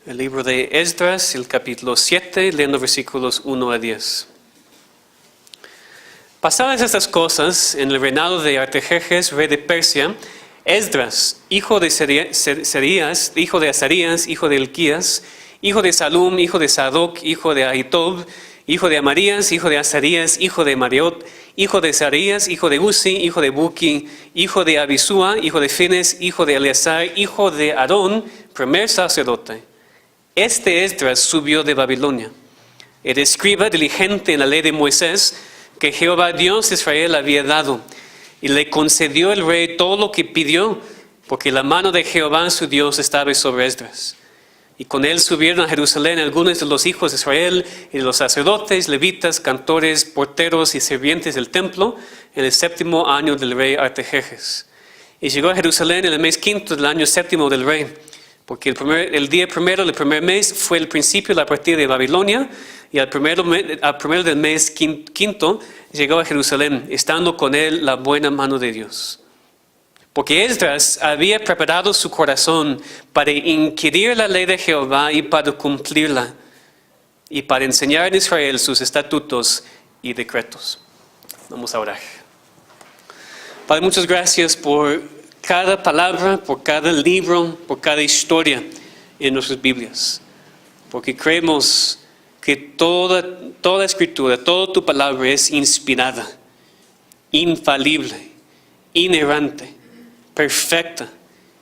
El libro de Esdras, el capítulo 7, leyendo versículos 1 a 10. Pasadas estas cosas, en el reinado de Artajerjes, rey de Persia, Esdras, hijo de Serías, hijo de Azarías, hijo de Hilquías, hijo de Salum, hijo de Sadoc, hijo de Ahitob, hijo de Amarías, hijo de Azarías, hijo de Mariot, hijo de Sarías, hijo de Uzi, hijo de Buki, hijo de Abisúa, hijo de Fines, hijo de Eleazar, hijo de Aarón, primer sacerdote. Este Esdras subió de Babilonia. Era escriba diligente en la ley de Moisés, que Jehová Dios de Israel había dado, y le concedió el rey todo lo que pidió, porque la mano de Jehová su Dios estaba sobre Esdras. Y con él subieron a Jerusalén algunos de los hijos de Israel y de los sacerdotes, levitas, cantores, porteros y sirvientes del templo, en el 7º año del rey Artajerjes. Y llegó a Jerusalén en el mes 5 del año 7 del rey, porque el día primero del primer mes fue el principio de la partida de Babilonia, y al primero del mes quinto llegó a Jerusalén, estando con él la buena mano de Dios. Porque Esdras había preparado su corazón para inquirir la ley de Jehová y para cumplirla, y para enseñar en Israel sus estatutos y decretos. Vamos a orar. Padre, muchas gracias por cada palabra, por cada libro, por cada historia en nuestras Biblias. Porque creemos que toda escritura, toda tu palabra es inspirada, infalible, inerrante, perfecta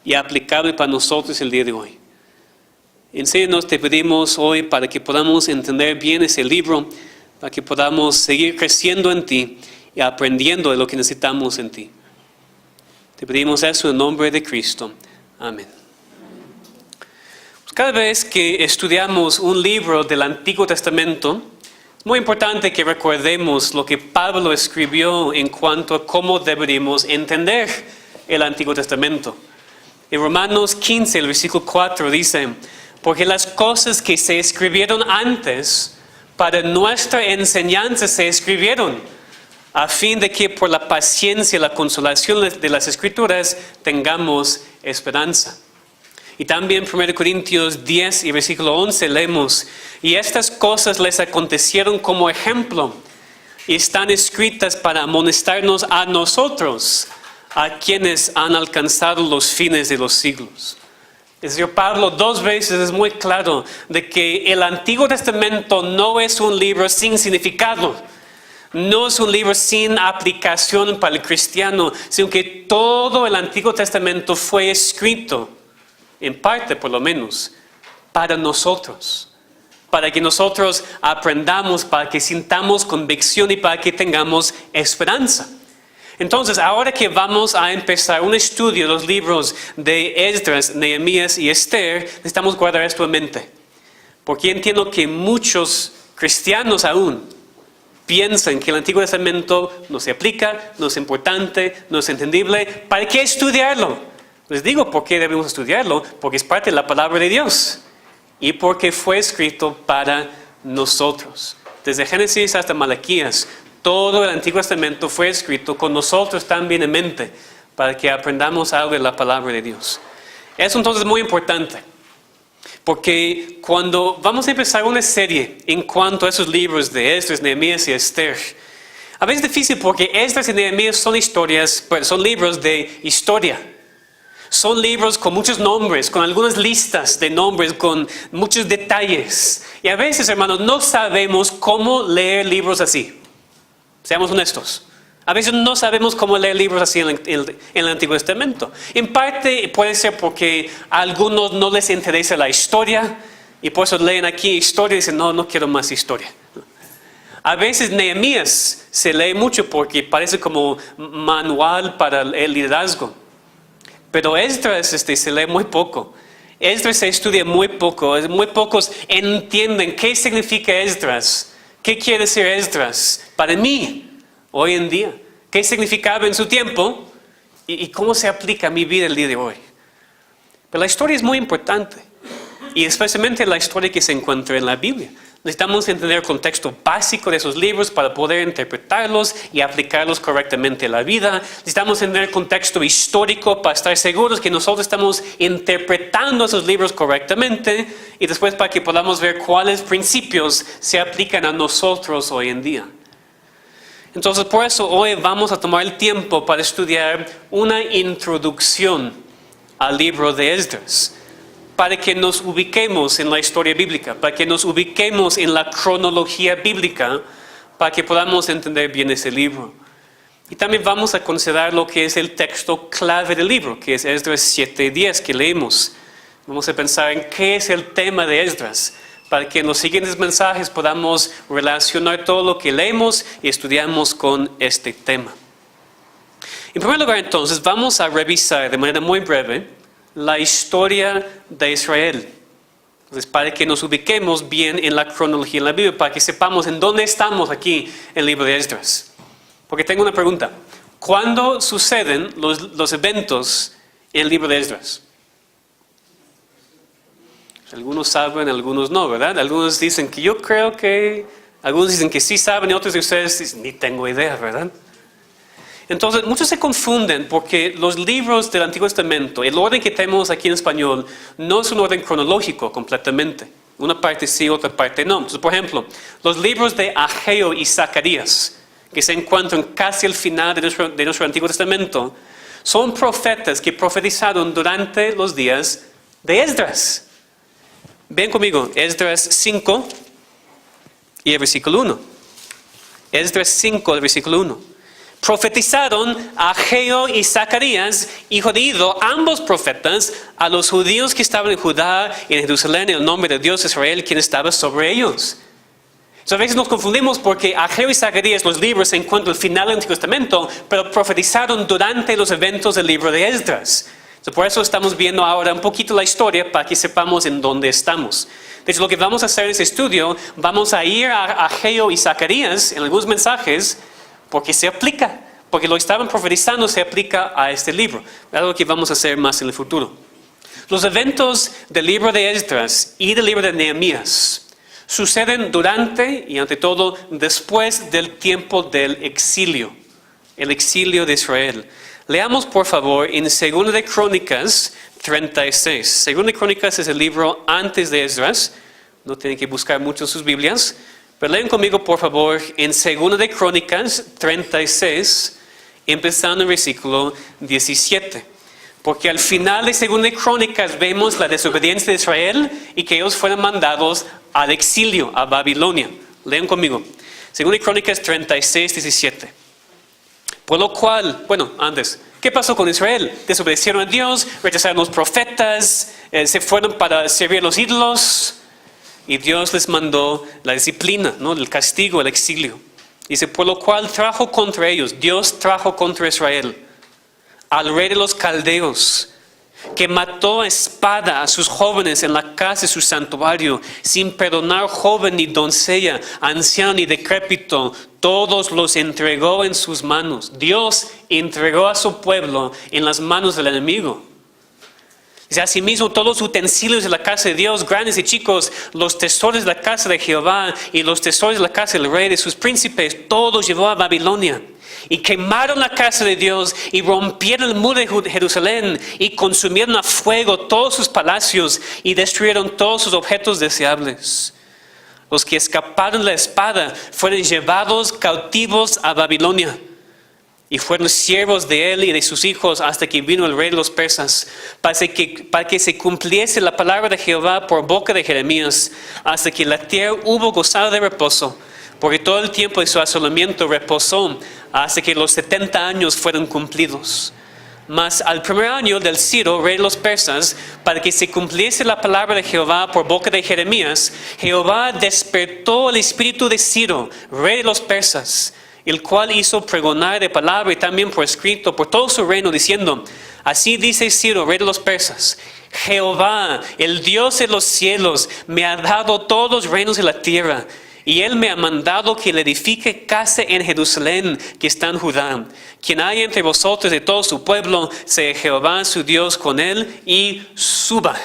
y aplicable para nosotros el día de hoy. Enséñanos, te pedimos hoy, para que podamos entender bien ese libro, para que podamos seguir creciendo en ti y aprendiendo de lo que necesitamos en ti. Te pedimos eso en nombre de Cristo. Amén. Cada vez que estudiamos un libro del Antiguo Testamento, es muy importante que recordemos lo que Pablo escribió en cuanto a cómo deberíamos entender el Antiguo Testamento. En Romanos 15, el versículo 4 dice: porque las cosas que se escribieron antes para nuestra enseñanza se escribieron, a fin de que por la paciencia y la consolación de las Escrituras tengamos esperanza. Y también en 1 Corintios 10 y versículo 11 leemos: y estas cosas les acontecieron como ejemplo, y están escritas para amonestarnos a nosotros, a quienes han alcanzado los fines de los siglos. El Señor Pablo 2 veces es muy claro de que el Antiguo Testamento no es un libro sin significado, no es un libro sin aplicación para el cristiano, sino que todo el Antiguo Testamento fue escrito, en parte por lo menos, para nosotros, para que nosotros aprendamos, para que sintamos convicción y para que tengamos esperanza. Entonces, ahora que vamos a empezar un estudio de los libros de Esdras, Nehemías y Esther, necesitamos guardar esto en mente, porque entiendo que muchos cristianos aún piensan que el Antiguo Testamento no se aplica, no es importante, no es entendible. ¿Para qué estudiarlo? Les digo por qué debemos estudiarlo: porque es parte de la palabra de Dios y porque fue escrito para nosotros. Desde Génesis hasta Malaquías, todo el Antiguo Testamento fue escrito con nosotros también en mente, para que aprendamos algo de la palabra de Dios. Eso entonces es muy importante, porque cuando vamos a empezar una serie en cuanto a esos libros de Esdras, Nehemías y Esther, a veces es difícil porque Esdras y Nehemías son libros de historia. Son libros con muchos nombres, con algunas listas de nombres, con muchos detalles. Y a veces, hermanos, no sabemos cómo leer libros así. Seamos honestos. A veces no sabemos cómo leer libros así en el Antiguo Testamento. En parte puede ser porque a algunos no les interesa la historia, y por eso leen aquí historia y dicen: no quiero más historia. A veces Nehemías se lee mucho porque parece como manual para el liderazgo. Pero Esdras se lee muy poco. Esdras se estudia muy poco. Muy pocos entienden qué significa Esdras. ¿Qué quiere decir Esdras para mí hoy en día? ¿Qué significaba en su tiempo? ¿Y cómo se aplica a mi vida el día de hoy? Pero la historia es muy importante. Y especialmente la historia que se encuentra en la Biblia. Necesitamos entender el contexto básico de esos libros para poder interpretarlos y aplicarlos correctamente a la vida. Necesitamos entender el contexto histórico para estar seguros que nosotros estamos interpretando esos libros correctamente y después para que podamos ver cuáles principios se aplican a nosotros hoy en día. Entonces, por eso hoy vamos a tomar el tiempo para estudiar una introducción al libro de Esdras, para que nos ubiquemos en la historia bíblica, para que nos ubiquemos en la cronología bíblica, para que podamos entender bien ese libro. Y también vamos a considerar lo que es el texto clave del libro, que es Esdras 7:10 que leemos. Vamos a pensar en qué es el tema de Esdras, para que en los siguientes mensajes podamos relacionar todo lo que leemos y estudiamos con este tema. En primer lugar, entonces, vamos a revisar de manera muy breve la historia de Israel. Entonces, para que nos ubiquemos bien en la cronología en la Biblia, para que sepamos en dónde estamos aquí en el libro de Esdras. Porque tengo una pregunta. ¿Cuándo suceden los eventos en el libro de Esdras? Algunos saben, algunos no, ¿verdad? Algunos dicen que yo creo que, algunos dicen que sí saben y otros de ustedes dicen, ni tengo idea, ¿verdad? Entonces, muchos se confunden porque los libros del Antiguo Testamento, el orden que tenemos aquí en español, no es un orden cronológico completamente. Una parte sí, otra parte no. Entonces, por ejemplo, los libros de Ageo y Zacarías, que se encuentran casi al final de nuestro Antiguo Testamento, son profetas que profetizaron durante los días de Esdras. Ven conmigo, Esdras 5 y el versículo 1. Esdras 5, el versículo 1. Profetizaron Ageo y Zacarías, hijo de Ido, ambos profetas, a los judíos que estaban en Judá y en Jerusalén, en el nombre de Dios de Israel, quien estaba sobre ellos. A veces nos confundimos porque Ageo y Zacarías, los libros, se encuentran al final del Antiguo Testamento, pero profetizaron durante los eventos del libro de Esdras. Por eso estamos viendo ahora un poquito la historia para que sepamos en dónde estamos. De hecho, lo que vamos a hacer en este estudio, vamos a ir a Ageo y Zacarías en algunos mensajes, porque se aplica, porque lo que estaban profetizando se aplica a este libro. Es algo que vamos a hacer más en el futuro. Los eventos del libro de Esdras y del libro de Nehemías suceden durante y ante todo después del tiempo del exilio, el exilio de Israel. Leamos por favor en 2 de Crónicas 36. 2 de Crónicas es el libro antes de Esdras, no tienen que buscar mucho sus Biblias. Pero leen conmigo, por favor, en 2 de Crónicas 36, empezando en el versículo 17. Porque al final de 2 de Crónicas vemos la desobediencia de Israel y que ellos fueron mandados al exilio, a Babilonia. Leen conmigo. 2 de Crónicas 36, 17. Por lo cual, antes, ¿qué pasó con Israel? Desobedecieron a Dios, rechazaron a los profetas, se fueron para servir a los ídolos. Y Dios les mandó la disciplina, ¿no? El castigo, el exilio. Dice, por lo cual trajo contra ellos, Dios trajo contra Israel al rey de los caldeos, que mató a espada a sus jóvenes en la casa de su santuario, sin perdonar joven ni doncella, anciano ni decrépito, todos los entregó en sus manos. Dios entregó a su pueblo en las manos del enemigo. Dice, asimismo, todos los utensilios de la casa de Dios, grandes y chicos, los tesoros de la casa de Jehová y los tesoros de la casa del rey de sus príncipes, todos llevó a Babilonia. Y quemaron la casa de Dios y rompieron el muro de Jerusalén y consumieron a fuego todos sus palacios y destruyeron todos sus objetos deseables. Los que escaparon de la espada fueron llevados cautivos a Babilonia. Y fueron siervos de él y de sus hijos hasta que vino el rey de los persas, para que se cumpliese la palabra de Jehová por boca de Jeremías, hasta que la tierra hubo gozado de reposo, porque todo el tiempo de su asolamiento reposó, hasta que los 70 años fueron cumplidos. Mas al primer año del Ciro, rey de los persas, para que se cumpliese la palabra de Jehová por boca de Jeremías, Jehová despertó el espíritu de Ciro, rey de los persas, el cual hizo pregonar de palabra y también por escrito por todo su reino, diciendo, así dice Ciro, rey de los persas, Jehová, el Dios de los cielos, me ha dado todos los reinos de la tierra, y él me ha mandado que le edifique casa en Jerusalén, que está en Judá. Quien haya entre vosotros de todo su pueblo, sea Jehová su Dios con él, y suba.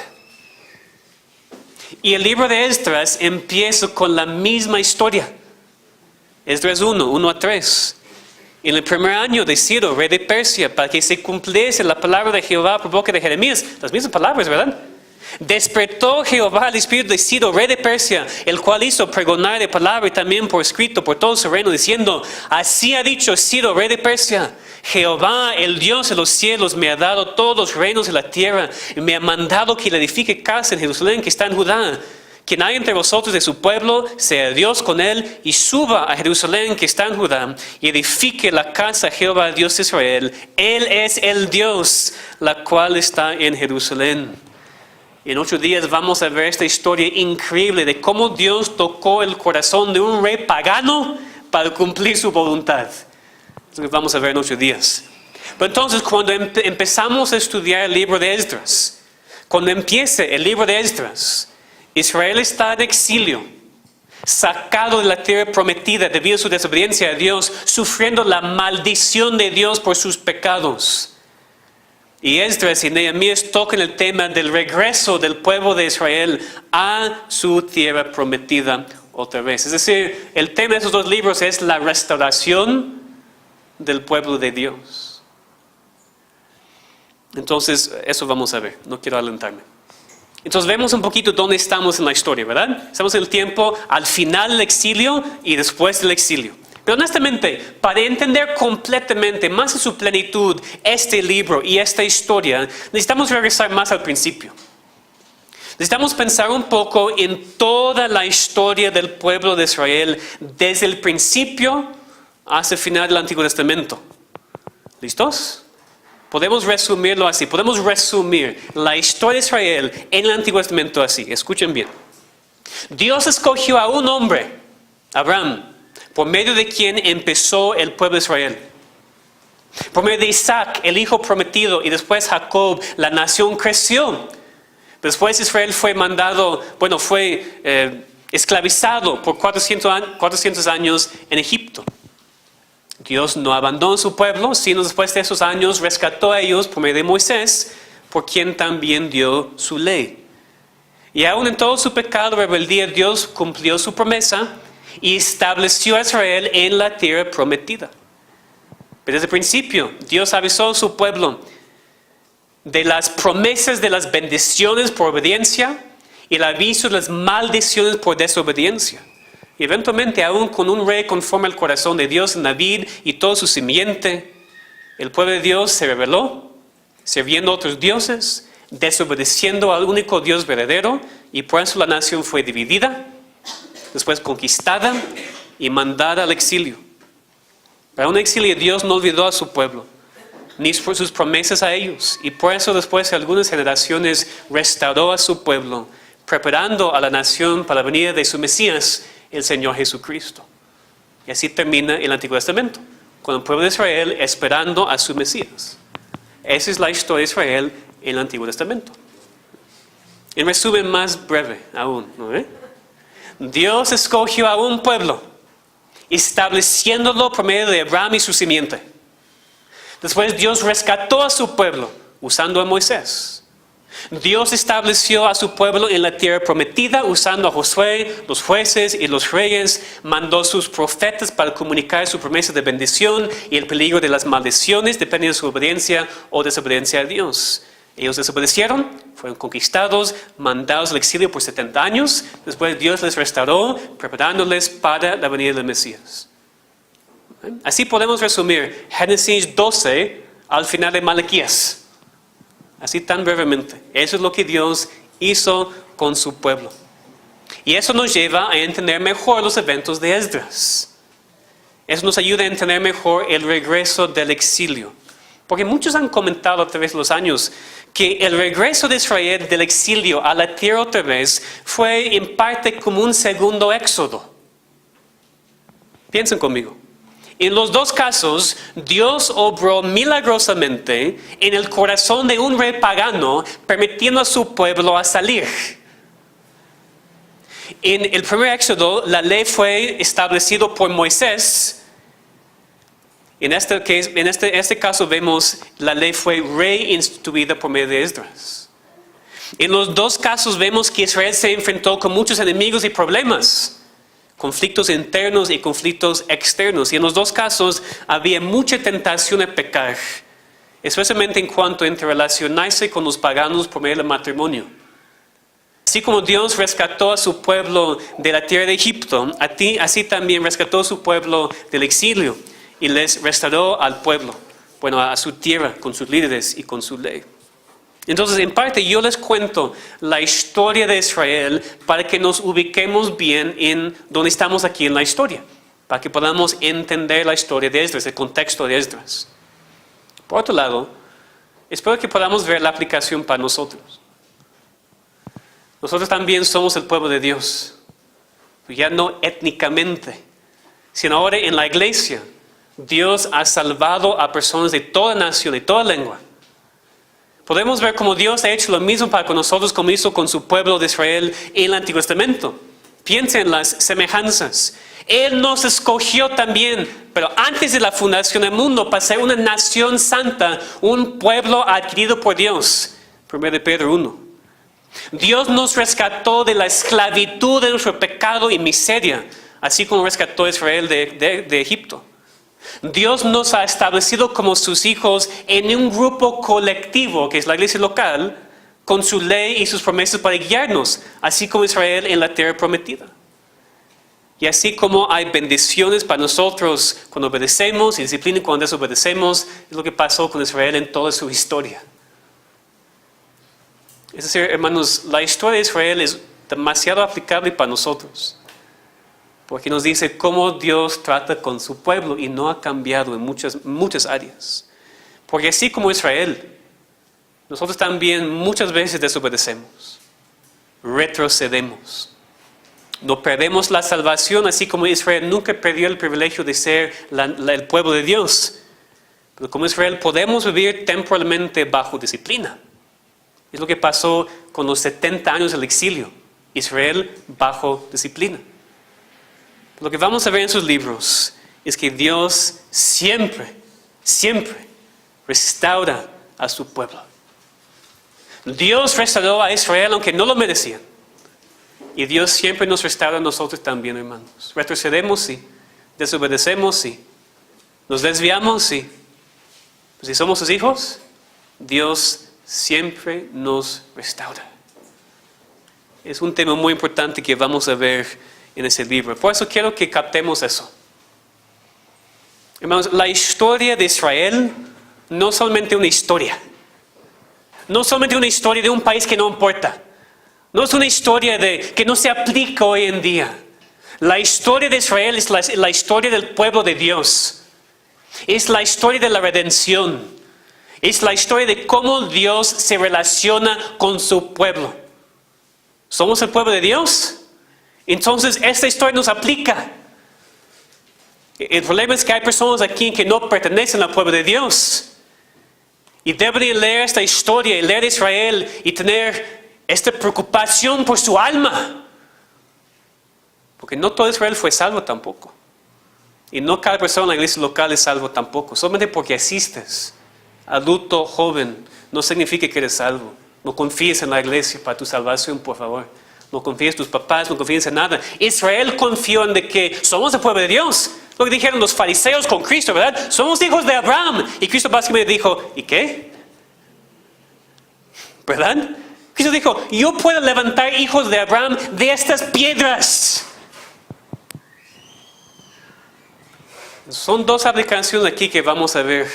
Y el libro de Esdras empieza con la misma historia. Esdras 1 a 3. En el primer año de Ciro, rey de Persia, para que se cumpliese la palabra de Jehová por boca de Jeremías. Las mismas palabras, ¿verdad? Despertó Jehová al espíritu de Ciro, rey de Persia, el cual hizo pregonar de palabra y también por escrito por todo su reino, diciendo: así ha dicho Ciro, rey de Persia: Jehová, el Dios de los cielos, me ha dado todos los reinos de la tierra, y me ha mandado que le edifique casa en Jerusalén, que está en Judá. Quien hay entre vosotros de su pueblo, sea Dios con él, y suba a Jerusalén, que está en Judá, y edifique la casa a Jehová, Dios de Israel. Él es el Dios, la cual está en Jerusalén. Y en 8 días vamos a ver esta historia increíble de cómo Dios tocó el corazón de un rey pagano para cumplir su voluntad. Es lo que vamos a ver en 8 días. Pero entonces, cuando empezamos a estudiar el libro de Esdras, cuando empiece el libro de Esdras, Israel está en exilio, sacado de la tierra prometida debido a su desobediencia a Dios, sufriendo la maldición de Dios por sus pecados. Y Esdras y Nehemías tocan el tema del regreso del pueblo de Israel a su tierra prometida otra vez. Es decir, el tema de esos 2 libros es la restauración del pueblo de Dios. Entonces, eso vamos a ver, no quiero adelantarme. Entonces vemos un poquito dónde estamos en la historia, ¿verdad? Estamos en el tiempo al final del exilio y después del exilio. Pero honestamente, para entender completamente, más en su plenitud, este libro y esta historia, necesitamos regresar más al principio. Necesitamos pensar un poco en toda la historia del pueblo de Israel, desde el principio hasta el final del Antiguo Testamento. ¿Listos? Podemos resumirlo así. Podemos resumir la historia de Israel en el Antiguo Testamento así. Escuchen bien. Dios escogió a un hombre, Abraham, por medio de quien empezó el pueblo de Israel. Por medio de Isaac, el hijo prometido, y después Jacob, la nación creció. Después Israel fue esclavizado por 400 años en Egipto. Dios no abandonó su pueblo, sino después de esos años rescató a ellos por medio de Moisés, por quien también dio su ley. Y aún en todo su pecado y rebeldía, Dios cumplió su promesa y estableció a Israel en la tierra prometida. Pero desde el principio, Dios avisó a su pueblo de las promesas de las bendiciones por obediencia y el aviso de las maldiciones por desobediencia. Y eventualmente, aún con un rey conforme al corazón de Dios, David y todo su simiente, el pueblo de Dios se rebeló, sirviendo a otros dioses, desobedeciendo al único Dios verdadero, y por eso la nación fue dividida, después conquistada y mandada al exilio. Para un exilio, Dios no olvidó a su pueblo, ni sus promesas a ellos, y por eso después de algunas generaciones restauró a su pueblo, preparando a la nación para la venida de su Mesías, el Señor Jesucristo. Y así termina el Antiguo Testamento, con el pueblo de Israel esperando a su Mesías. Esa es la historia de Israel en el Antiguo Testamento. En resumen más breve aún, ¿no? Dios escogió a un pueblo, estableciéndolo por medio de Abraham y su simiente. Después Dios rescató a su pueblo usando a Moisés. Dios estableció a su pueblo en la tierra prometida usando a Josué, los jueces y los reyes. Mandó sus profetas para comunicar su promesa de bendición y el peligro de las maldiciones dependiendo de su obediencia o desobediencia a Dios. Ellos desobedecieron, fueron conquistados, mandados al exilio por 70 años. Después Dios les restauró, preparándoles para la venida del Mesías. Así podemos resumir Génesis 12 al final de Malaquías. Así tan brevemente. Eso es lo que Dios hizo con su pueblo. Y eso nos lleva a entender mejor los eventos de Esdras. Eso nos ayuda a entender mejor el regreso del exilio. Porque muchos han comentado a través de los años que el regreso de Israel del exilio a la tierra otra vez fue en parte como un segundo éxodo. Piensen conmigo. En los 2 casos, Dios obró milagrosamente en el corazón de un rey pagano, permitiendo a su pueblo a salir. En el primer éxodo, la ley fue establecida por Moisés. En este caso vemos la ley fue reinstituida por medio de Esdras. En los dos casos vemos que Israel se enfrentó con muchos enemigos y problemas, conflictos internos y conflictos externos. Y en los dos casos había mucha tentación a pecar, especialmente en cuanto a interrelacionarse con los paganos por medio del matrimonio. Así como Dios rescató a su pueblo de la tierra de Egipto, así también rescató a su pueblo del exilio y les restauró al pueblo, a su tierra con sus líderes y con su ley. Entonces, en parte, yo les cuento la historia de Israel para que nos ubiquemos bien en donde estamos aquí en la historia, para que podamos entender la historia de Esdras, el contexto de Esdras. Por otro lado, espero que podamos ver la aplicación para nosotros. Nosotros también somos el pueblo de Dios, ya no étnicamente, sino ahora en la iglesia. Dios ha salvado a personas de toda nación, de toda lengua. Podemos ver cómo Dios ha hecho lo mismo para con nosotros como hizo con su pueblo de Israel en el Antiguo Testamento. Piensen en las semejanzas. Él nos escogió también, pero antes de la fundación del mundo, para ser una nación santa, un pueblo adquirido por Dios. 1 Pedro 1. Dios nos rescató de la esclavitud de nuestro pecado y miseria, así como rescató a Israel de Egipto. Dios nos ha establecido como sus hijos en un grupo colectivo, que es la iglesia local, con su ley y sus promesas para guiarnos, así como Israel en la tierra prometida. Y así como hay bendiciones para nosotros cuando obedecemos y disciplina cuando desobedecemos, es lo que pasó con Israel en toda su historia. Es decir, hermanos, la historia de Israel es demasiado aplicable para nosotros. Porque nos dice cómo Dios trata con su pueblo y no ha cambiado en muchas áreas. Porque así como Israel, nosotros también muchas veces desobedecemos, retrocedemos. No perdemos la salvación, así como Israel nunca perdió el privilegio de ser el pueblo de Dios. Pero como Israel podemos vivir temporalmente bajo disciplina. Es lo que pasó con los 70 años del exilio. Israel bajo disciplina. Lo que vamos a ver en sus libros es que Dios siempre restaura a su pueblo. Dios restauró a Israel aunque no lo merecían. Y Dios siempre nos restaura a nosotros también, hermanos. Retrocedemos, sí. Desobedecemos, sí. Nos desviamos, sí. Pues si somos sus hijos, Dios siempre nos restaura. Es un tema muy importante que vamos a ver en ese libro. Por eso quiero que captemos eso. Hermanos, la historia de Israel no es solamente una historia. No es solamente una historia de un país que no importa. No es una historia que no se aplica hoy en día. La historia de Israel es la historia del pueblo de Dios. Es la historia de la redención. Es la historia de cómo Dios se relaciona con su pueblo. ¿Somos el pueblo de Dios? Entonces esta historia nos aplica. El problema es que hay personas aquí que no pertenecen al pueblo de Dios. Y deberían leer esta historia y leer de Israel y tener esta preocupación por su alma. Porque no todo Israel fue salvo tampoco. Y no cada persona en la iglesia local es salvo tampoco. Solamente porque asistes, adulto, joven, no significa que eres salvo. No confíes en la iglesia para tu salvación, por favor. No confíes en tus papás, no confíes en nada. Israel confió en de que somos el pueblo de Dios. Lo que dijeron los fariseos con Cristo, ¿verdad? Somos hijos de Abraham. Y Cristo básicamente dijo, ¿y qué? ¿Verdad? Cristo dijo, yo puedo levantar hijos de Abraham de estas piedras. Son dos aplicaciones aquí que vamos a ver.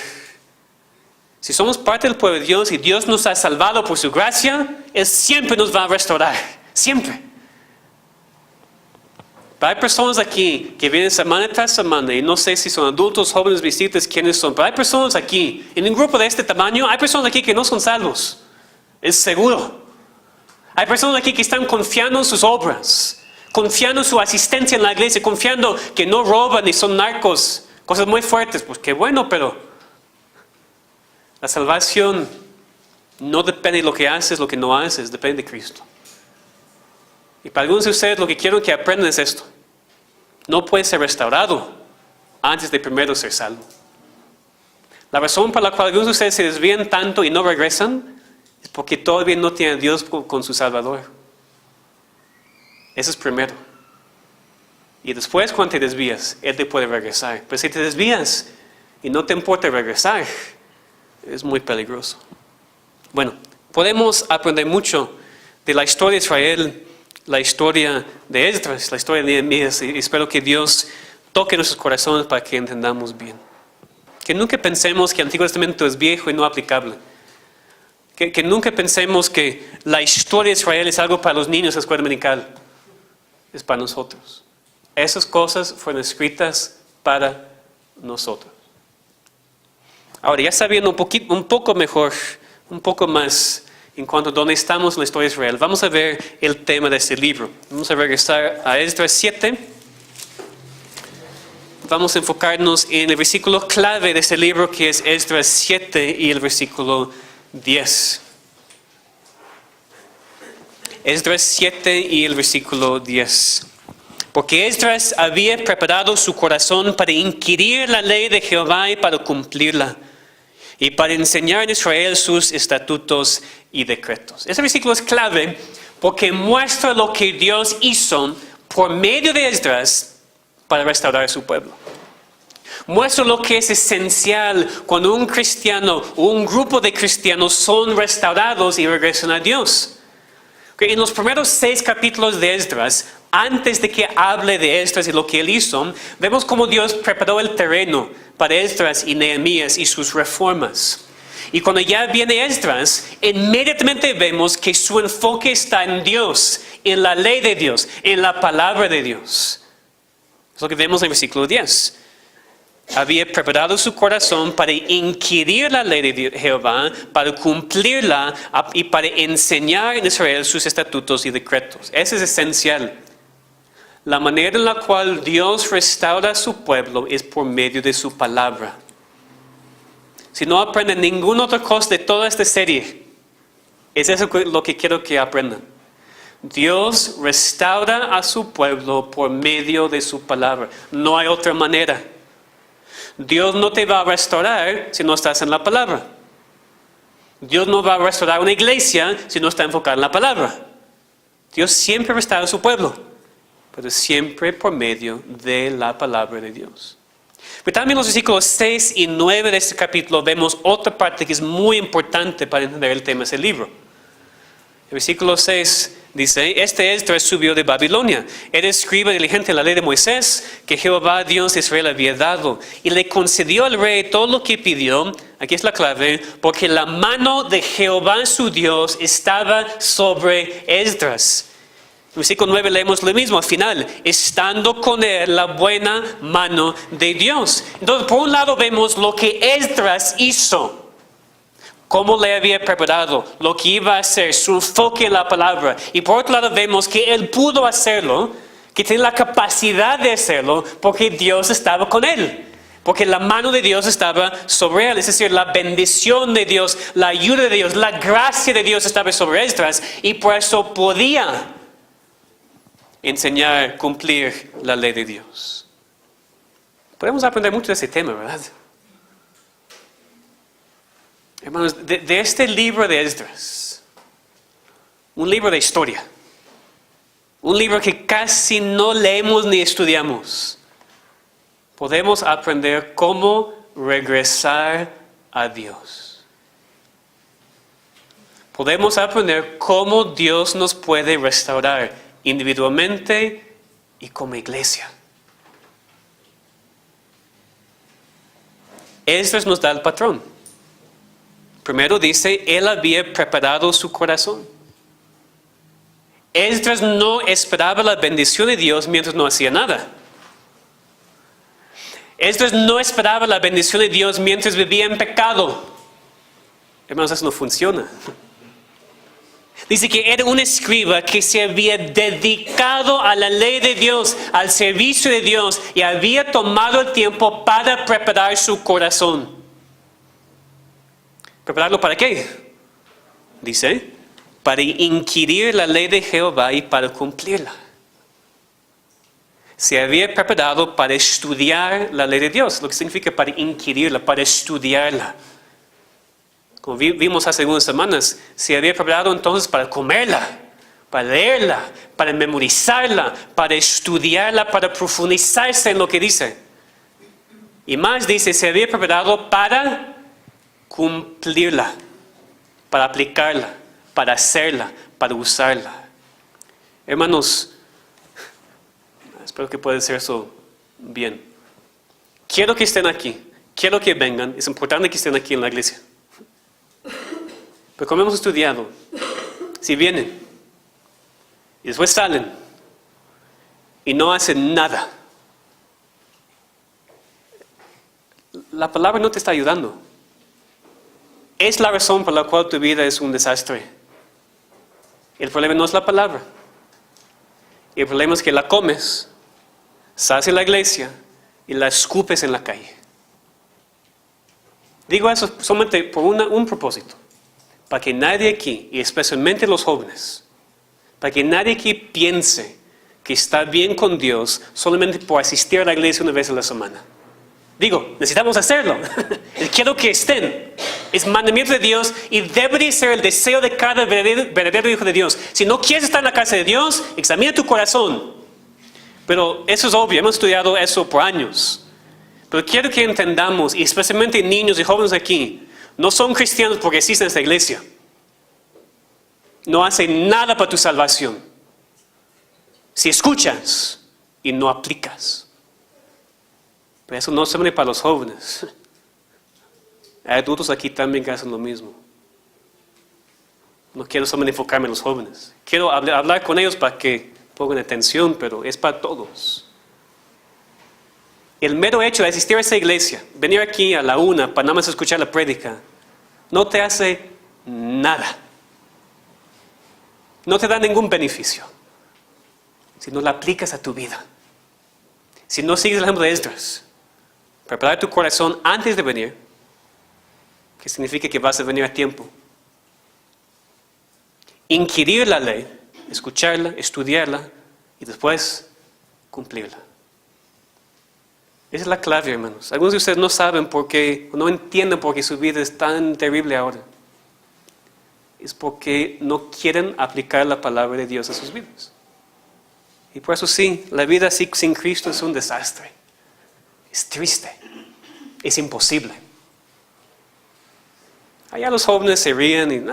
Si somos parte del pueblo de Dios y Dios nos ha salvado por su gracia, Él siempre nos va a restaurar. Siempre. Pero hay personas aquí que vienen semana tras semana y no sé si son adultos, jóvenes, visitantes, quiénes son. Pero hay personas aquí, en un grupo de este tamaño, hay personas aquí que no son salvos. Es seguro. Hay personas aquí que están confiando en sus obras, confiando en su asistencia en la iglesia, confiando que no roban ni son narcos, cosas muy fuertes. Pues qué bueno, pero la salvación no depende de lo que haces, lo que no haces, depende de Cristo. Y para algunos de ustedes lo que quiero que aprendan es esto. No puedes ser restaurado antes de primero ser salvo. La razón por la cual algunos de ustedes se desvían tanto y no regresan es porque todavía no tiene a Dios con su Salvador. Eso es primero. Y después, cuando te desvías, Él te puede regresar. Pero si te desvías y no te importa regresar, es muy peligroso. Bueno, podemos aprender mucho de la historia de Israel, la historia de Esdras, la historia de Nehemías, y espero que Dios toque nuestros corazones para que entendamos bien. Que nunca pensemos que el Antiguo Testamento es viejo y no aplicable. Que nunca pensemos que la historia de Israel es algo para los niños de la escuela dominical. Es para nosotros. Esas cosas fueron escritas para nosotros. Ahora, ya sabiendo un poco mejor, un poco más en cuanto a dónde estamos en la historia de Israel, vamos a ver el tema de este libro. Vamos a regresar a Esdras 7. Vamos a enfocarnos en el versículo clave de este libro, que es Esdras 7 y el versículo 10. Esdras 7 y el versículo 10. Porque Esdras había preparado su corazón para inquirir la ley de Jehová y para cumplirla, y para enseñar en Israel sus estatutos y decretos. Ese versículo es clave porque muestra lo que Dios hizo por medio de Esdras para restaurar a su pueblo. Muestra lo que es esencial cuando un cristiano o un grupo de cristianos son restaurados y regresan a Dios. En los primeros 6 capítulos de Esdras, antes de que hable de Esdras y lo que él hizo, vemos cómo Dios preparó el terreno para Esdras y Nehemías y sus reformas. Y cuando ya viene Esdras, inmediatamente vemos que su enfoque está en Dios, en la ley de Dios, en la palabra de Dios. Es lo que vemos en el versículo 10. Había preparado su corazón para inquirir la ley de Jehová, para cumplirla y para enseñar en Israel sus estatutos y decretos. Eso es esencial. La manera en la cual Dios restaura a su pueblo es por medio de su palabra. Si no aprenden ninguna otra cosa de toda esta serie, es eso lo que quiero que aprendan. Dios restaura a su pueblo por medio de su palabra. No hay otra manera. Dios no te va a restaurar si no estás en la palabra. Dios no va a restaurar una iglesia si no está enfocada en la palabra. Dios siempre restaura a su pueblo, pero siempre por medio de la palabra de Dios. Pero también en los versículos 6 y 9 de este capítulo vemos otra parte que es muy importante para entender el tema de ese libro. El versículo 6 dice: Este Esdras subió de Babilonia. Era escriba diligente de la ley de Moisés, que Jehová Dios de Israel había dado. Y le concedió al rey todo lo que pidió. Aquí es la clave: porque la mano de Jehová su Dios estaba sobre Esdras. En el versículo 9 leemos lo mismo al final: estando con él la buena mano de Dios. Entonces, por un lado vemos lo que Esdras hizo, cómo le había preparado, lo que iba a hacer, su enfoque en la palabra. Y por otro lado vemos que él pudo hacerlo, que tiene la capacidad de hacerlo, porque Dios estaba con él. Porque la mano de Dios estaba sobre él. Es decir, la bendición de Dios, la ayuda de Dios, la gracia de Dios estaba sobre Esdras. Y por eso podía enseñar, cumplir la ley de Dios. Podemos aprender mucho de ese tema, ¿verdad? Hermanos, de este libro de Esdras, un libro de historia, un libro que casi no leemos ni estudiamos, podemos aprender cómo regresar a Dios. Podemos aprender cómo Dios nos puede restaurar individualmente y como iglesia. Esdras nos da el patrón. Primero dice, él había preparado su corazón. Esdras no esperaba la bendición de Dios mientras no hacía nada. Esdras no esperaba la bendición de Dios mientras vivía en pecado. Hermanos, eso no funciona. Dice que era un escriba que se había dedicado a la ley de Dios, al servicio de Dios, y había tomado el tiempo para preparar su corazón. ¿Prepararlo para qué? Dice, para inquirir la ley de Jehová y para cumplirla. Se había preparado para estudiar la ley de Dios, lo que significa para inquirirla, para estudiarla. como vimos hace algunas semanas, se había preparado entonces para comerla, para leerla, para memorizarla, para estudiarla, para profundizarse en lo que dice. Y más dice, se había preparado para cumplirla, para aplicarla, para hacerla, para usarla. Hermanos, espero que pueda ser eso bien. Quiero que estén aquí, quiero que vengan, es importante que estén aquí en la iglesia. Pero como hemos estudiado, si vienen y después salen y no hacen nada, la palabra no te está ayudando. Es la razón por la cual tu vida es un desastre. El problema no es la palabra. El problema es que la comes, sales a la iglesia y la escupes en la calle. Digo eso solamente por un propósito. Para que nadie aquí, y especialmente los jóvenes, para que nadie aquí piense que está bien con Dios solamente por asistir a la iglesia una vez a la semana. Digo, necesitamos hacerlo. Quiero que estén. Es mandamiento de Dios y debe ser el deseo de cada verdadero hijo de Dios. Si no quieres estar en la casa de Dios, examina tu corazón. Pero eso es obvio, hemos estudiado eso por años. Pero quiero que entendamos, y especialmente niños y jóvenes aquí, no son cristianos porque existen en esta iglesia. No hacen nada para tu salvación. Si escuchas y no aplicas. Pero eso no solamente para los jóvenes. Hay adultos aquí también que hacen lo mismo. No quiero solamente enfocarme en los jóvenes. Quiero hablar con ellos para que pongan atención, pero es para todos. El mero hecho de asistir a esa iglesia, venir aquí a la 1 para nada más escuchar la prédica, no te hace nada. No te da ningún beneficio. Si no la aplicas a tu vida. Si no sigues el ejemplo de Esdras. Preparar tu corazón antes de venir, que significa que vas a venir a tiempo. Inquirir la ley, escucharla, estudiarla y después cumplirla. Esa es la clave, hermanos. Algunos de ustedes no saben por qué, no entienden por qué su vida es tan terrible ahora. Es porque no quieren aplicar la palabra de Dios a sus vidas. Y por eso sí, la vida sin Cristo es un desastre. Es triste. Es imposible. Allá los jóvenes se ríen y,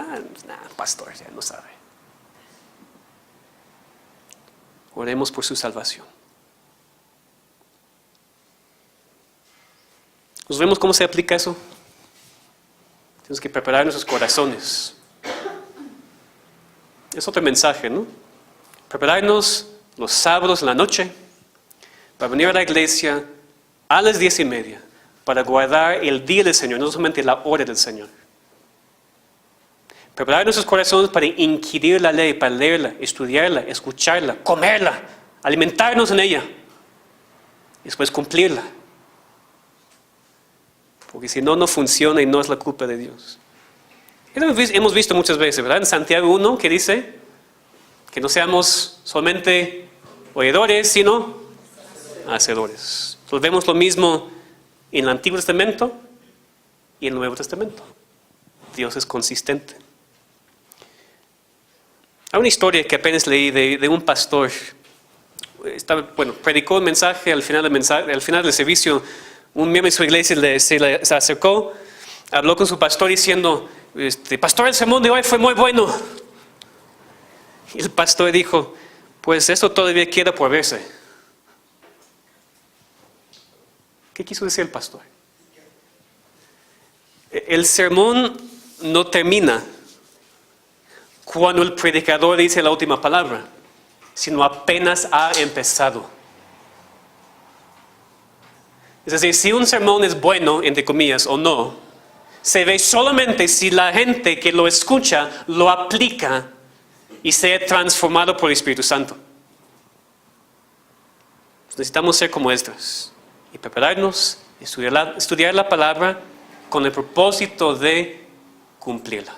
pastor, ya no sabe. Oremos por su salvación. ¿Nos vemos cómo se aplica eso? Tenemos que preparar nuestros corazones. Es otro mensaje, ¿no? Prepararnos los sábados en la noche para venir a la iglesia a las 10:30 para guardar el día del Señor, no solamente la hora del Señor. Preparar nuestros corazones para inquirir la ley, para leerla, estudiarla, escucharla, comerla, alimentarnos en ella y después cumplirla. Porque si no, no funciona y no es la culpa de Dios. Hemos visto muchas veces, ¿verdad? En Santiago 1 que dice que no seamos solamente oidores, sino hacedores. Entonces vemos lo mismo en el Antiguo Testamento y en el Nuevo Testamento. Dios es consistente. Hay una historia que apenas leí de un pastor. Predicó un mensaje al final del servicio. Un miembro de su iglesia se acercó, habló con su pastor diciendo, pastor, el sermón de hoy fue muy bueno. Y el pastor dijo, pues eso todavía queda por verse. ¿Qué quiso decir el pastor? El sermón no termina cuando el predicador dice la última palabra, sino apenas ha empezado. Es decir, si un sermón es bueno, entre comillas, o no, se ve solamente si la gente que lo escucha lo aplica y sea transformado por el Espíritu Santo. Necesitamos ser como Esdras y prepararnos, estudiar la palabra con el propósito de cumplirla.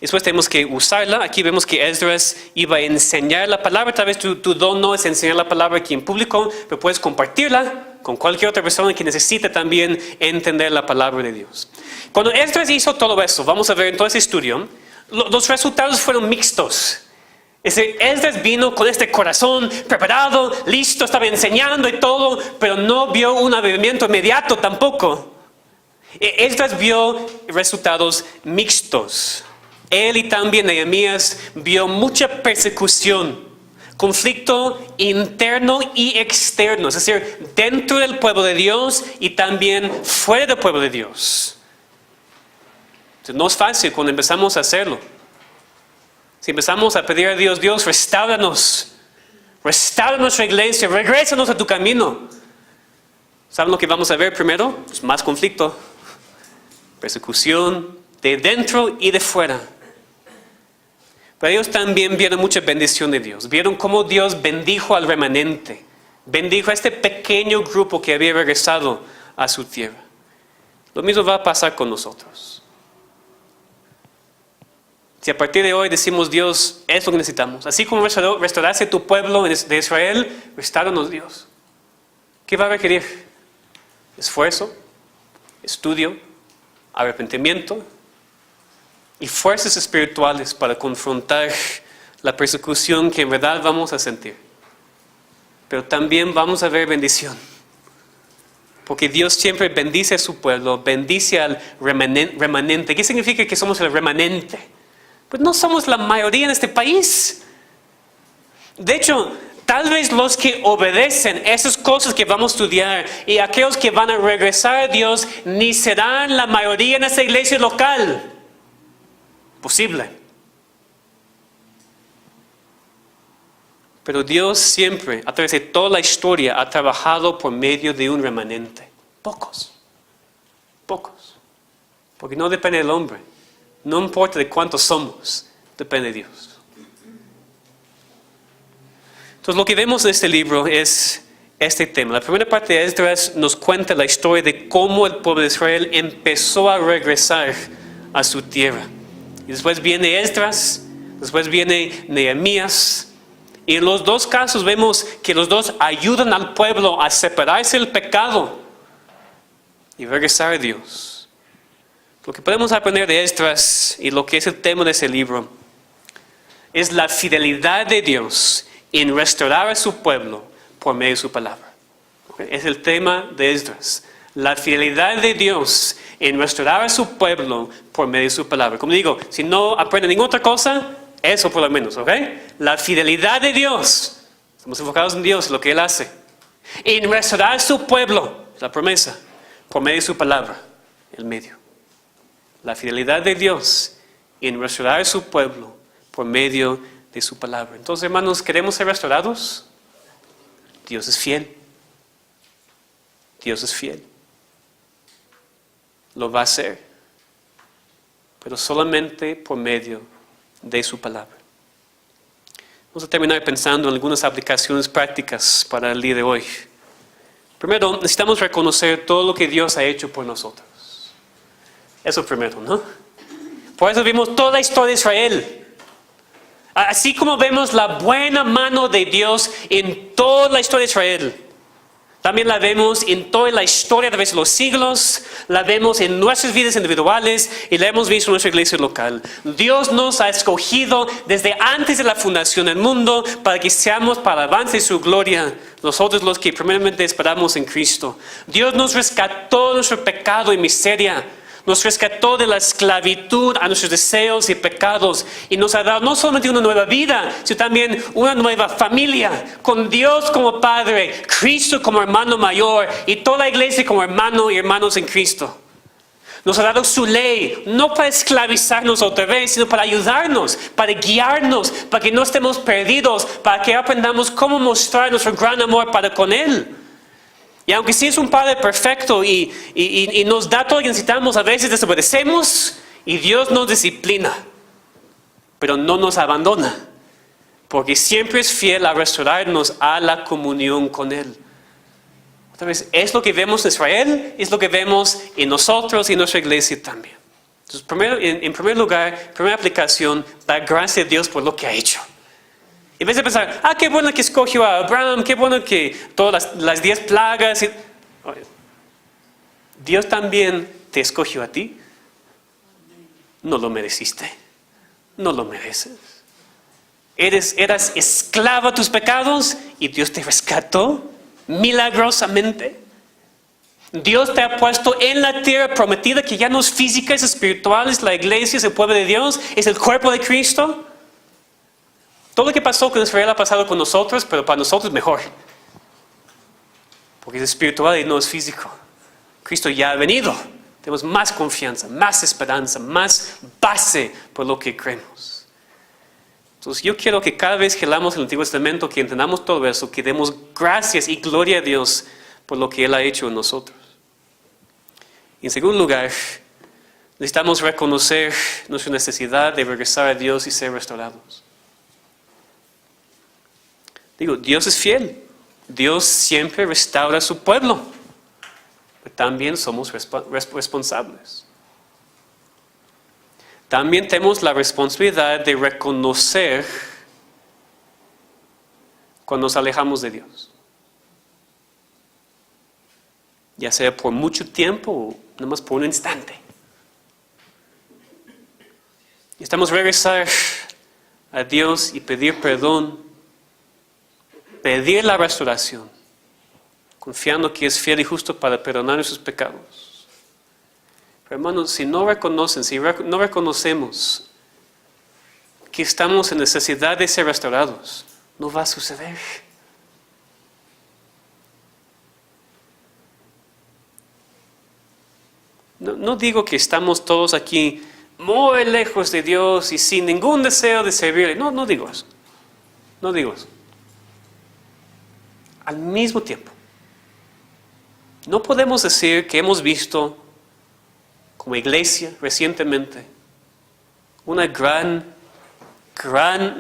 Después tenemos que usarla. Aquí vemos que Esdras iba a enseñar la palabra. Tal vez tu don no es enseñar la palabra aquí en público, pero puedes compartirla con cualquier otra persona que necesite también entender la palabra de Dios. Cuando Esdras hizo todo eso, vamos a ver en todo ese estudio, los resultados fueron mixtos. Esdras vino con este corazón preparado, listo, estaba enseñando y todo, pero no vio un avivamiento inmediato tampoco. Esdras vio resultados mixtos. Él y también Nehemías vio mucha persecución, conflicto interno y externo, es decir, dentro del pueblo de Dios y también fuera del pueblo de Dios. Entonces, no es fácil cuando empezamos a hacerlo. Si empezamos a pedir a Dios, Dios, restauranos nuestra iglesia, regrésanos a tu camino. ¿Saben lo que vamos a ver primero? Pues más conflicto, persecución de dentro y de fuera. Pero ellos también vieron mucha bendición de Dios. Vieron cómo Dios bendijo al remanente. Bendijo a este pequeño grupo que había regresado a su tierra. Lo mismo va a pasar con nosotros. Si a partir de hoy decimos, Dios, es lo que necesitamos. Así como restauraste tu pueblo de Israel, restáuranos, Dios. ¿Qué va a requerir? Esfuerzo, estudio, arrepentimiento y fuerzas espirituales para confrontar la persecución que en verdad vamos a sentir. Pero también vamos a ver bendición. Porque Dios siempre bendice a su pueblo, bendice al remanente. ¿Qué significa que somos el remanente? Pues no somos la mayoría en este país. De hecho, tal vez los que obedecen esas cosas que vamos a estudiar y aquellos que van a regresar a Dios ni serán la mayoría en esa iglesia local. Posible. Pero Dios siempre, a través de toda la historia, ha trabajado por medio de un remanente. Pocos. Porque no depende del hombre. No importa de cuántos somos, depende de Dios. Entonces lo que vemos en este libro es este tema. La primera parte de Esdras nos cuenta la historia de cómo el pueblo de Israel empezó a regresar a su tierra. Y después viene Esdras, después viene Nehemías. Y en los dos casos vemos que los dos ayudan al pueblo a separarse del pecado y regresar a Dios. Lo que podemos aprender de Esdras y lo que es el tema de ese libro es la fidelidad de Dios en restaurar a su pueblo por medio de su palabra. Es el tema de Esdras. La fidelidad de Dios en restaurar a su pueblo por medio de su palabra. Como digo, si no aprenden ninguna otra cosa, eso por lo menos, ¿ok? La fidelidad de Dios. Estamos enfocados en Dios, lo que Él hace. En restaurar a su pueblo, la promesa, por medio de su palabra, el medio. La fidelidad de Dios en restaurar a su pueblo por medio de su palabra. Entonces, hermanos, ¿queremos ser restaurados? Dios es fiel. Dios es fiel. Lo va a hacer. Pero solamente por medio de su palabra. Vamos a terminar pensando en algunas aplicaciones prácticas para el día de hoy. Primero, necesitamos reconocer todo lo que Dios ha hecho por nosotros. Eso primero, ¿no? Por eso vimos toda la historia de Israel. Así como vemos la buena mano de Dios en toda la historia de Israel. También la vemos en toda la historia a través de los siglos, la vemos en nuestras vidas individuales y la hemos visto en nuestra iglesia local. Dios nos ha escogido desde antes de la fundación del mundo para que seamos para avance de su gloria, nosotros los que primeramente esperamos en Cristo. Dios nos rescató de nuestro pecado y miseria. Nos rescató de la esclavitud a nuestros deseos y pecados y nos ha dado no solamente una nueva vida, sino también una nueva familia, con Dios como Padre, Cristo como hermano mayor y toda la iglesia como hermano y hermanos en Cristo. Nos ha dado su ley, no para esclavizarnos otra vez, sino para ayudarnos, para guiarnos, para que no estemos perdidos, para que aprendamos cómo mostrar nuestro gran amor para con Él. Y aunque sí es un Padre perfecto y nos da todo lo que necesitamos, a veces desobedecemos y Dios nos disciplina. Pero no nos abandona. Porque siempre es fiel a restaurarnos a la comunión con Él. Otra vez, es lo que vemos en Israel, es lo que vemos en nosotros y en nuestra iglesia también. Entonces, en primer lugar, primera aplicación, dar gracias a Dios por lo que ha hecho. En vez de pensar, qué bueno que escogió a Abraham, qué bueno que todas las 10 plagas. Oye, Dios también te escogió a ti. No lo mereciste. No lo mereces. Eras esclavo a tus pecados y Dios te rescató milagrosamente. Dios te ha puesto en la tierra prometida, que ya no es física, es espiritual, es la iglesia, es el pueblo de Dios, es el cuerpo de Cristo. Todo lo que pasó con Israel ha pasado con nosotros, pero para nosotros mejor. Porque es espiritual y no es físico. Cristo ya ha venido. Tenemos más confianza, más esperanza, más base por lo que creemos. Entonces yo quiero que cada vez que leamos el Antiguo Testamento, que entendamos todo eso, que demos gracias y gloria a Dios por lo que Él ha hecho en nosotros. Y en segundo lugar, necesitamos reconocer nuestra necesidad de regresar a Dios y ser restaurados. Digo, Dios es fiel. Dios siempre restaura a su pueblo. Pero también somos responsables. También tenemos la responsabilidad de reconocer cuando nos alejamos de Dios. Ya sea por mucho tiempo o nada más por un instante. Necesitamos regresar a Dios y pedir perdón, pedir la restauración, confiando que es fiel y justo para perdonar nuestros pecados. Pero hermanos, si no reconocemos que estamos en necesidad de ser restaurados, no va a suceder. No digo que estamos todos aquí muy lejos de Dios y sin ningún deseo de servirle. No digo eso. No digo eso. Al mismo tiempo, no podemos decir que hemos visto como iglesia recientemente una gran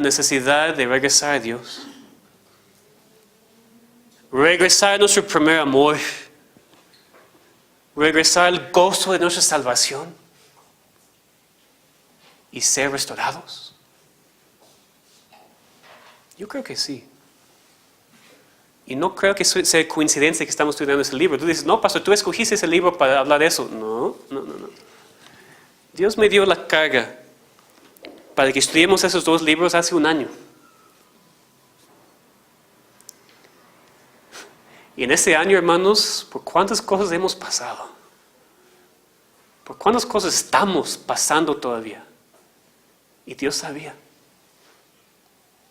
necesidad de regresar a Dios. Regresar a nuestro primer amor. Regresar al gozo de nuestra salvación. Y ser restaurados. Yo creo que sí. Y no creo que sea coincidencia que estamos estudiando ese libro. Tú dices, no, pastor, tú escogiste ese libro para hablar de eso. No. Dios me dio la carga para que estudiemos esos dos libros hace un año. Y en ese año, hermanos, ¿por cuántas cosas hemos pasado? ¿Por cuántas cosas estamos pasando todavía? Y Dios sabía.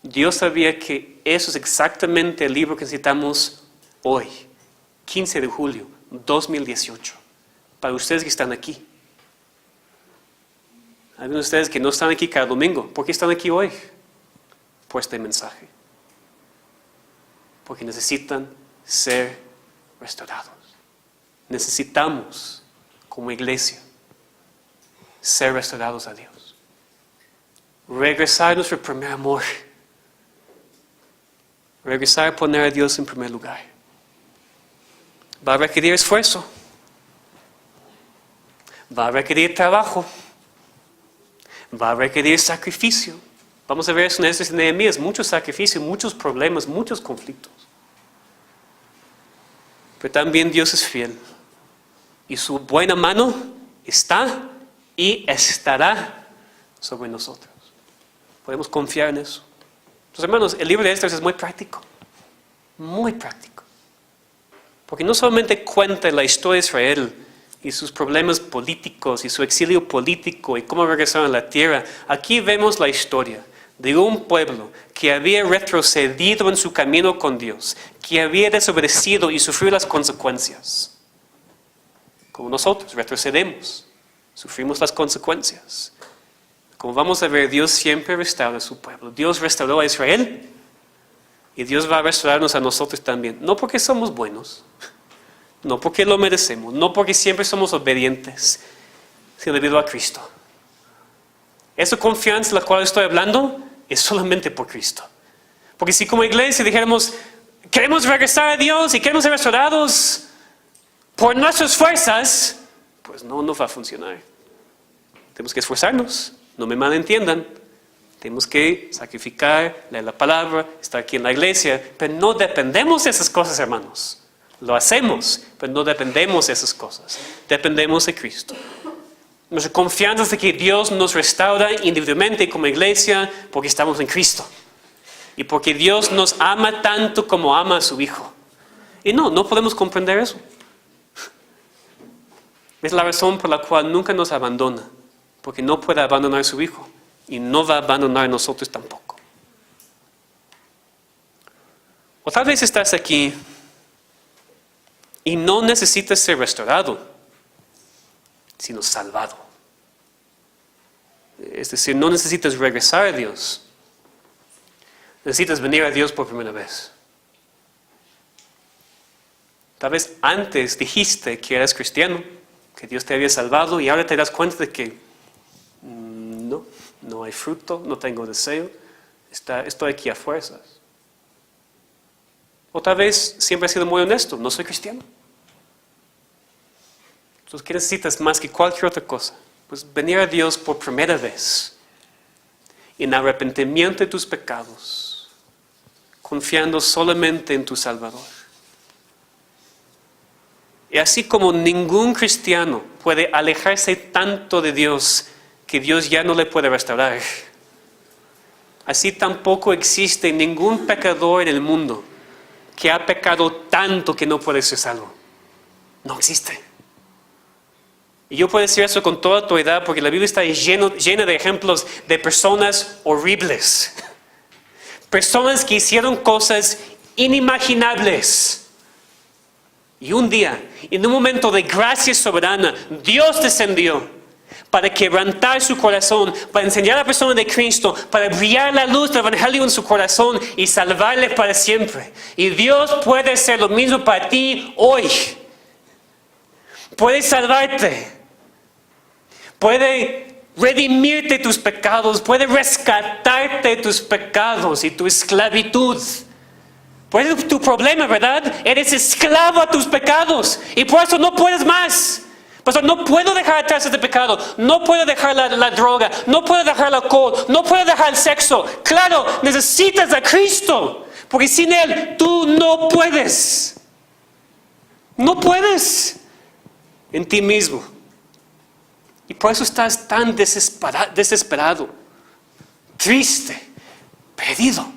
Dios sabía que eso es exactamente el libro que necesitamos hoy, 15 de julio 2018, para ustedes que están aquí. Hay algunos de ustedes que no están aquí cada domingo. ¿Por qué están aquí hoy? Por este mensaje. Porque necesitan ser restaurados. Necesitamos, como iglesia, ser restaurados a Dios. Regresar a nuestro primer amor. Regresar a poner a Dios en primer lugar. Va a requerir esfuerzo. Va a requerir trabajo. Va a requerir sacrificio. Vamos a ver eso en Esdras y Nehemías. Mucho sacrificio, muchos problemas, muchos conflictos. Pero también Dios es fiel. Y su buena mano está y estará sobre nosotros. Podemos confiar en eso. Entonces, hermanos, el libro de Esdras es muy práctico. Muy práctico. Porque no solamente cuenta la historia de Israel y sus problemas políticos y su exilio político y cómo regresaron a la tierra. Aquí vemos la historia de un pueblo que había retrocedido en su camino con Dios, que había desobedecido y sufrido las consecuencias. Como nosotros retrocedemos, sufrimos las consecuencias. Como vamos a ver, Dios siempre restaura a su pueblo. Dios restauró a Israel y Dios va a restaurarnos a nosotros también. No porque somos buenos, no porque lo merecemos, no porque siempre somos obedientes, sino debido a Cristo. Esa confianza de la cual estoy hablando es solamente por Cristo. Porque si como iglesia dijéramos, queremos regresar a Dios y queremos ser restaurados por nuestras fuerzas, pues no va a funcionar. Tenemos que esforzarnos. No me malentiendan, tenemos que sacrificar, leer la palabra, estar aquí en la iglesia, pero no dependemos de esas cosas, hermanos. Lo hacemos, pero no dependemos de esas cosas. Dependemos de Cristo. Nuestra confianza es de que Dios nos restaura individualmente como iglesia porque estamos en Cristo. Y porque Dios nos ama tanto como ama a su Hijo. Y no podemos comprender eso. Es la razón por la cual nunca nos abandona. Porque no puede abandonar a su Hijo. Y no va a abandonar a nosotros tampoco. O tal vez estás aquí y no necesitas ser restaurado, sino salvado. Es decir, no necesitas regresar a Dios. Necesitas venir a Dios por primera vez. Tal vez antes dijiste que eras cristiano, que Dios te había salvado y ahora te das cuenta de que no hay fruto, no tengo deseo, estoy aquí a fuerzas. O tal vez siempre has sido muy honesto, no soy cristiano. Entonces, ¿qué necesitas más que cualquier otra cosa? Pues venir a Dios por primera vez, en arrepentimiento de tus pecados, confiando solamente en tu Salvador. Y así como ningún cristiano puede alejarse tanto de Dios que Dios ya no le puede restaurar, así tampoco existe ningún pecador en el mundo que ha pecado tanto que no puede ser salvo. No existe. Y yo puedo decir eso con toda autoridad porque la Biblia está llena de ejemplos de personas horribles. Personas que hicieron cosas inimaginables. Y un día, en un momento de gracia soberana, Dios descendió para quebrantar su corazón, para enseñar a la persona de Cristo, para brillar la luz del Evangelio en su corazón y salvarle para siempre. Y Dios puede hacer lo mismo para ti hoy. Puede salvarte. Puede redimirte tus pecados. Puede rescatarte de tus pecados y tu esclavitud. Pues es tu problema, ¿verdad? Eres esclavo a tus pecados y por eso no puedes más. Pastor, no puedo dejar atrás este pecado, no puedo dejar la droga, no puedo dejar el alcohol, no puedo dejar el sexo. Claro, necesitas a Cristo, porque sin Él tú no puedes. No puedes en ti mismo. Y por eso estás tan desesperado, triste, perdido.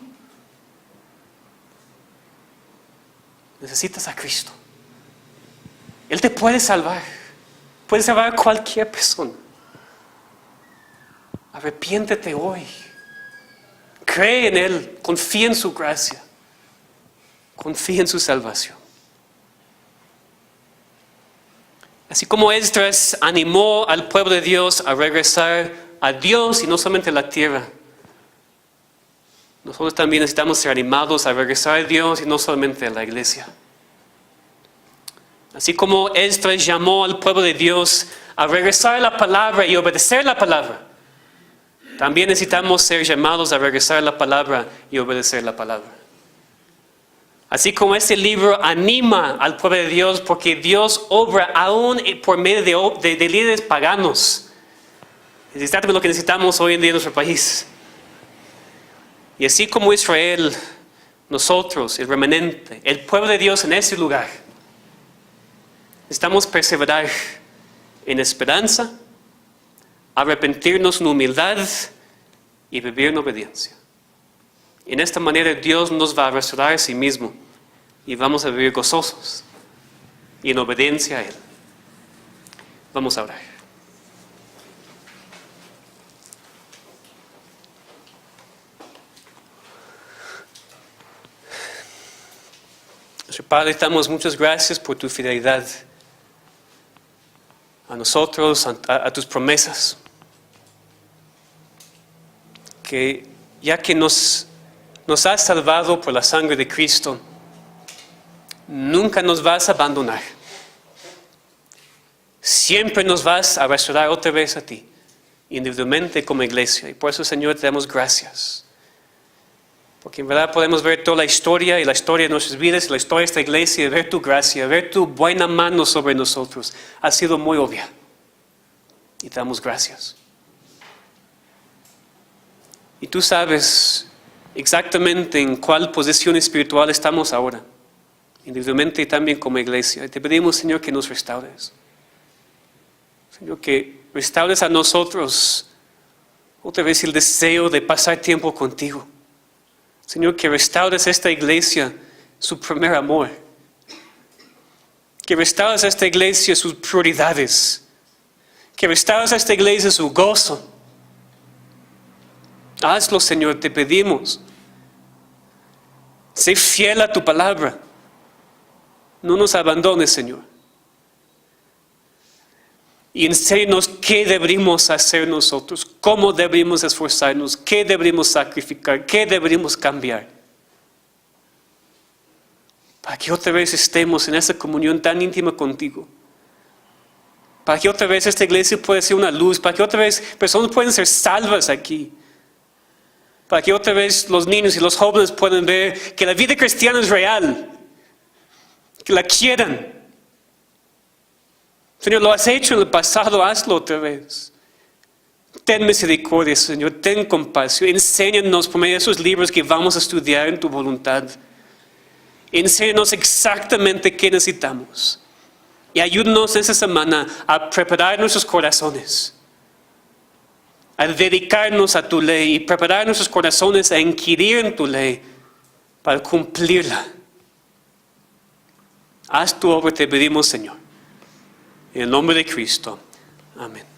Necesitas a Cristo. Él te puede salvar. Puede salvar a cualquier persona. Arrepiéntete hoy. Cree en Él. Confía en su gracia. Confía en su salvación. Así como Esdras animó al pueblo de Dios a regresar a Dios y no solamente a la tierra, nosotros también necesitamos ser animados a regresar a Dios y no solamente a la iglesia. Así como Esdras llamó al pueblo de Dios a regresar a la palabra y obedecer la palabra, también necesitamos ser llamados a regresar a la palabra y obedecer la palabra. Así como este libro anima al pueblo de Dios porque Dios obra aún por medio de líderes paganos. Es exactamente lo que necesitamos hoy en día en nuestro país. Y así como Israel, nosotros, el remanente, el pueblo de Dios en este lugar, necesitamos perseverar en esperanza, arrepentirnos en humildad y vivir en obediencia. En esta manera Dios nos va a restaurar a sí mismo y vamos a vivir gozosos y en obediencia a Él. Vamos a orar. Nuestro Padre, te damos muchas gracias por tu fidelidad a nosotros, a tus promesas. Que ya que nos has salvado por la sangre de Cristo, nunca nos vas a abandonar. Siempre nos vas a restaurar otra vez a ti, individualmente como iglesia. Y por eso, Señor, te damos gracias. Porque en verdad podemos ver toda la historia y la historia de nuestras vidas y la historia de esta iglesia y ver tu gracia, ver tu buena mano sobre nosotros. Ha sido muy obvia. Y te damos gracias. Y tú sabes exactamente en cuál posición espiritual estamos ahora. individualmente y también como iglesia. Y te pedimos, Señor, que nos restaures. Señor, que restaures a nosotros otra vez el deseo de pasar tiempo contigo. Señor, que restaures a esta iglesia su primer amor. Que restaures a esta iglesia sus prioridades. Que restaures a esta iglesia su gozo. Hazlo, Señor, te pedimos. Sé fiel a tu palabra. No nos abandones, Señor. Y enséñanos qué deberíamos hacer nosotros, cómo deberíamos esforzarnos, qué deberíamos sacrificar, qué deberíamos cambiar. Para que otra vez estemos en esa comunión tan íntima contigo. Para que otra vez esta iglesia pueda ser una luz. Para que otra vez personas puedan ser salvas aquí. Para que otra vez los niños y los jóvenes puedan ver que la vida cristiana es real. Que la quieran. Señor, lo has hecho en el pasado, hazlo otra vez. Ten misericordia, Señor, ten compasión. Enséñanos por medio de esos libros que vamos a estudiar en tu voluntad. Enséñanos exactamente qué necesitamos. Y ayúdanos esta semana a preparar nuestros corazones. A dedicarnos a tu ley y preparar nuestros corazones a inquirir en tu ley para cumplirla. Haz tu obra, te pedimos, Señor. En el nombre de Cristo. Amén.